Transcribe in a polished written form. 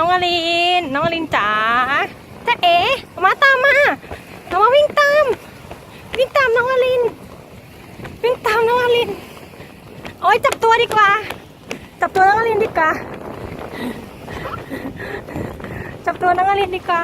น้องอลินน้องอลินจ๋าจ๊ะเอ๋มาตามมาเอามาวิ่งตามน้องอลินวิ่งตามน้องอลินโอ๊ยจับตัวดีกว่าจับตัวน้องอลินดีกว่าจับตัวน้องอลินดีกว่า